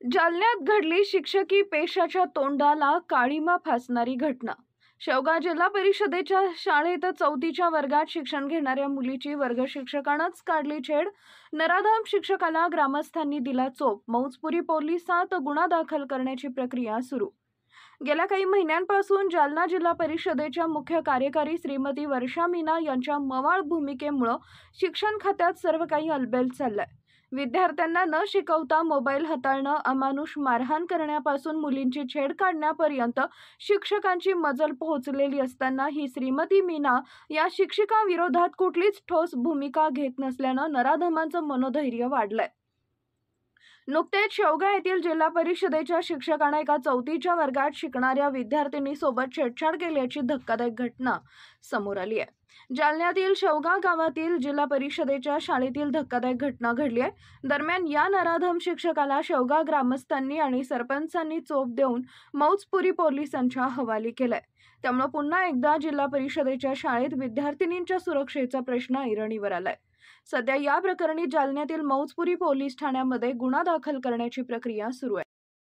जालन्यात घडली शिक्षकी पेशाच्या तोंडाला काळिमा फासणारी घटना। शेवगाव जिल्हा परिषदेच्या शाळेत 4थीच्या वर्गात शिक्षण घेणाऱ्या मुलीची वर्ग शिक्षकानंच काढली छेड। नराधम शिक्षकाला ग्रामस्थांनी दिला चोप। मौजपुरी पोलिसात गुन्हा दाखल करण्याची प्रक्रिया सुरू। गेल्या काही महिन्यांपासून जालना जिल्हा परिषदेच्या मुख्य कार्यकारी श्रीमती वर्षा मीना यांच्या मवाळ भूमिकेमुळे शिक्षण खात्यात सर्व काही अलबेल चाललंय। विद्यार्थ्यांना न शिकवता मोबाईल हाताळणं, अमानुष मारहाण करण्यापासून मुलींची छेड काढण्यापर्यंत शिक्षकांची मजल पोहोचलेली असताना ही श्रीमती मीना या शिक्षिकाविरोधात कुठलीच ठोस भूमिका घेत नसल्यानं नराधमांचं मनोधैर्य वाढलंय। नुकतेच शेवगाव येथील जिल्हा परिषदेच्या शिक्षकाने एका 4थीच्या वर्गात शिकणाऱ्या विद्यार्थिनीसोबत छेडछाड केल्याची धक्कादायक घटना समोर आली आहे। जालन्यातील शेवगाव गावातील जिल्हा परिषदेच्या शाळेतील धक्कादायक घटना घडली आहे। दरम्यान या नराधम शिक्षकाला शेवगाव ग्रामस्थांनी आणि सरपंचांनी चोप देऊन मौजपुरी पोलिसांच्या हवाली केलंय। त्यामुळे पुन्हा एकदा जिल्हा परिषदेच्या शाळेत विद्यार्थिनींच्या सुरक्षेचा प्रश्न ऐरणीवर आलाय। सध्या या प्रकरणी जालन्यातील मौजपुरी पोलीस ठाण्यामध्ये गुन्हा दाखल करण्याची प्रक्रिया सुरू आहे।